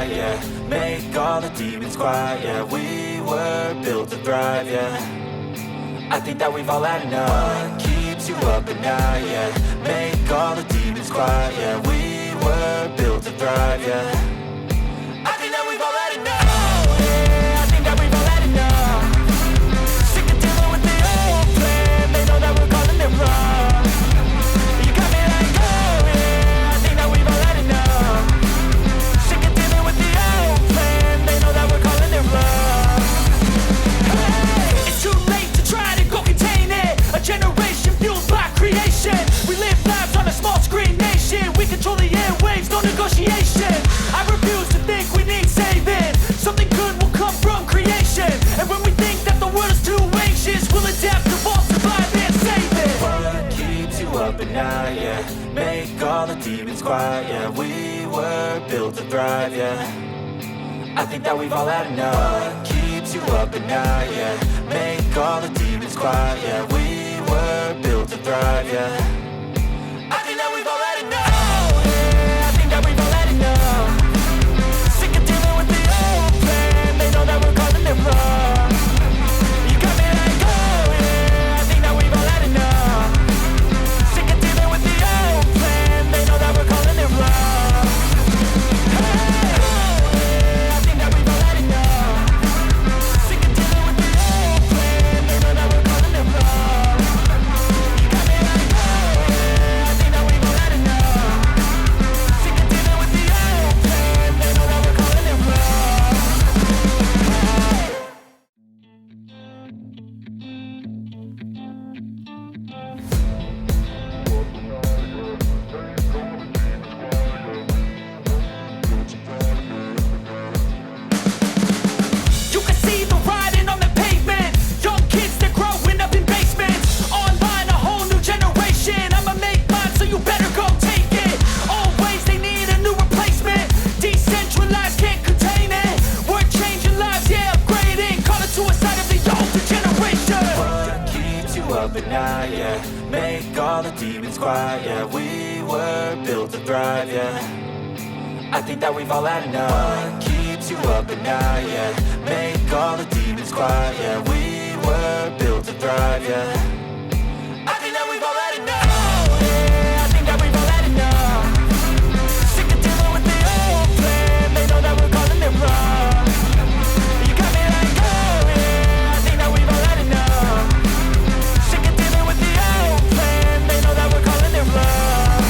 night, yeah. Make all the demons quiet, yeah. We were built to thrive, yeah. I think that we've all had enough. What keeps you up at night, yeah. Make all the demons quiet, yeah. We were built to thrive, yeah. I think that we've all had enough. Oh, yeah, I think that we've all had enough. Sick of dealing with the old plan. They know that we're calling it wrong. You got me like, oh yeah, I think that we've all had enough. Sick of dealing with the old plan. They know that we're calling it wrong. Hey, it's too late to try to go contain it. A generation fueled by creation. We live lives on a small screen nation. We control the airwaves, no negotiation. I refuse to think we need saving. Something good will come from creation. And when we think that the world is too anxious, we'll adapt, evolve, survive, and save it. What keeps you up at night, yeah. Make all the demons quiet, yeah. We were built to thrive, yeah. I think that we've all had enough. What keeps you up at night, yeah. Make all the demons quiet, yeah. We were built to thrive, yeah. I think that we've all had enough. Oh, yeah, I think that we've all had enough. Sick of dealing with the old plan. They know that we're calling it wrong. You got me like, oh yeah, I think that we've all had enough. Sick of dealing with the old plan. They know that we're calling it wrong. Hey, oh yeah, I think that we've all had enough. Sick of dealing with the old plan. They know that we're calling it wrong. You got me like, oh yeah, I think that we've all had enough. Sick of dealing with the old plan. They know that we're calling it wrong. You can see the writing on the pavement. Young kids, they're growing up in basements. Online, a whole new generation. I'ma make mine, so you better go take it. Always, they need a new replacement. Decentralized, can't contain it. We're changing lives, yeah, upgrading. Call it suicide of the older generation. What keeps you up at night, yeah. Make all the demons quiet, yeah. We were built to thrive, yeah. I think that we've all had enough. What keeps you up at night, yeah. Make all the demons quiet, yeah. We were built to thrive, yeah. I think that we've all had enough. Oh yeah, I think that we've all had enough. Sick of dealing with the old plan. They know that we're calling it wrong. You got me like, oh yeah, I think that we've all had enough. Sick of dealing with the old plan. They know that we're calling it wrong.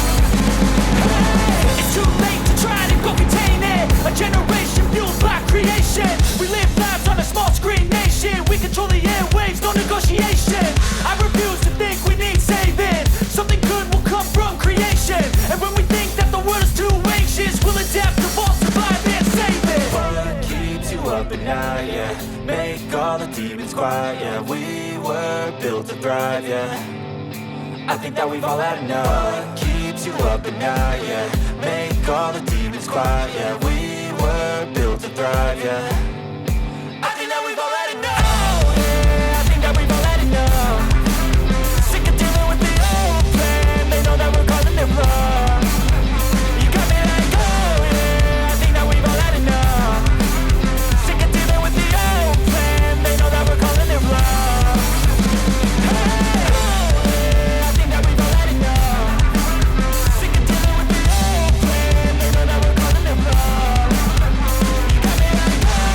Hey, it's too late to try to go contain it. A generation fueled by creation. We live lives on a small screen nation. We control the airwaves, no negotiation. I refuse to think we need saving. Something good will come from creation. And when we think that the world is too anxious, we'll adapt, evolve, survive, and save it. What keeps you up at night, yeah. Make all the demons quiet, yeah. We were built to thrive, yeah. I think that we've all had enough. What keeps you up at night, yeah. Make all the demons quiet, yeah. We were built to thrive, yeah. I think that we've all had enough. Oh yeah, I think that we've all had enough. Sick of dealing with the old plan. They know that we're calling it wrong. You got me like, oh yeah, I think that we've all had enough. Sick of dealing with the old plan. They know that we're calling it wrong. Hey, oh yeah, I think that we've all had enough. Sick of dealing with the old plan. They know that we're calling it wrong. You got me like, oh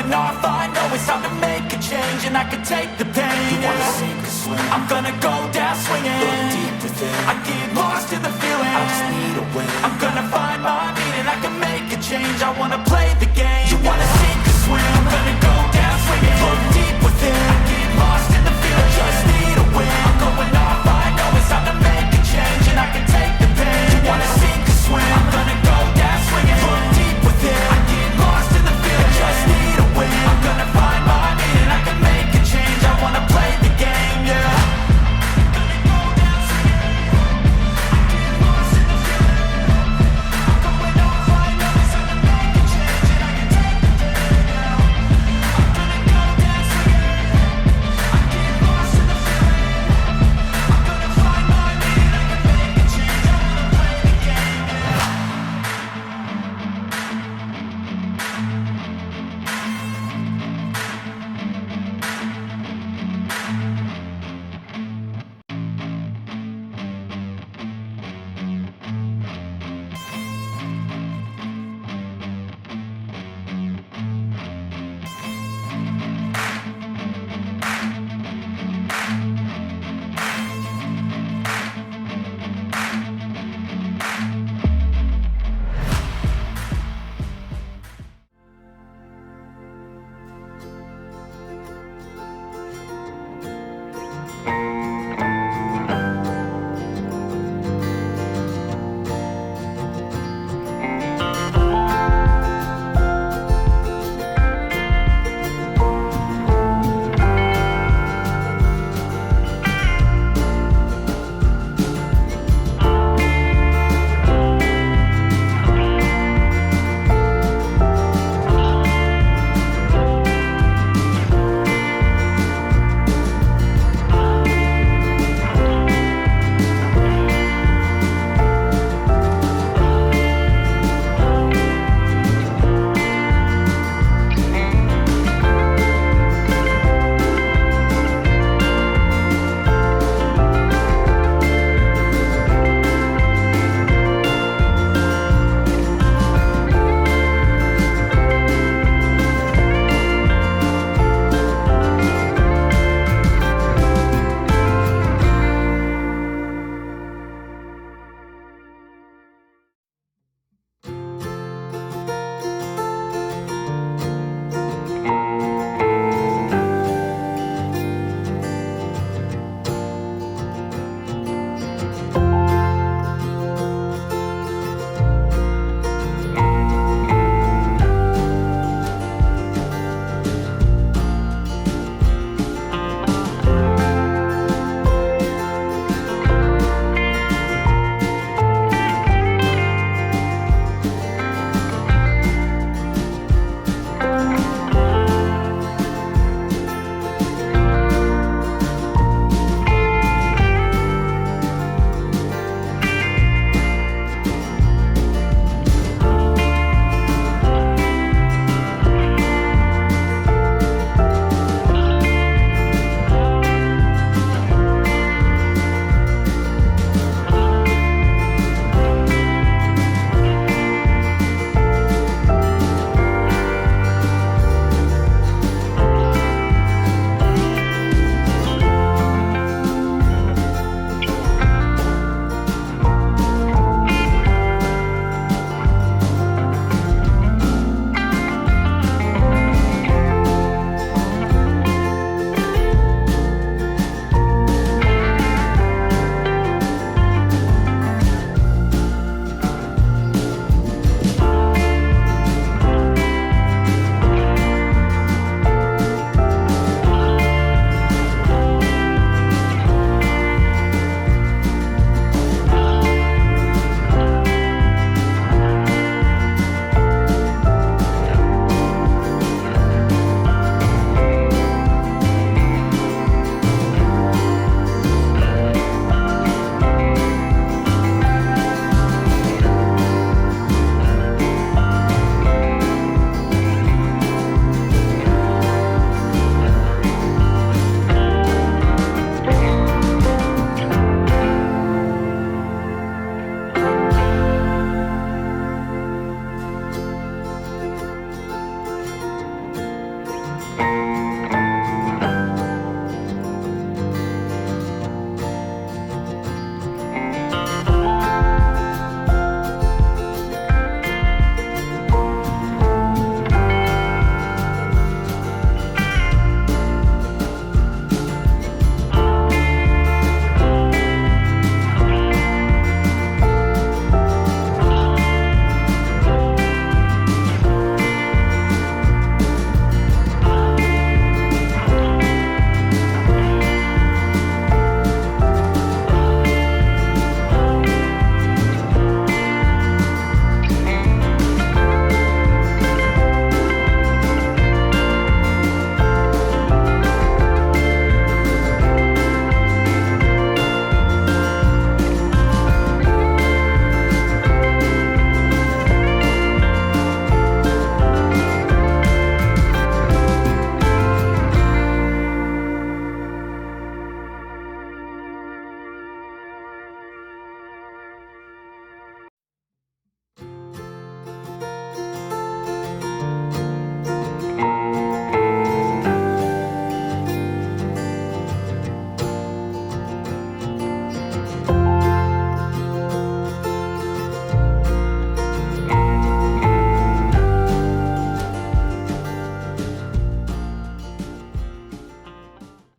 going off, I know it's time to make a change, and I can take the pain. You wanna sink or swim? I'm gonna go down swinging. Look deep within. I get lost in the feeling. I just need a win. I'm gonna find my meaning. I can make a change. I wanna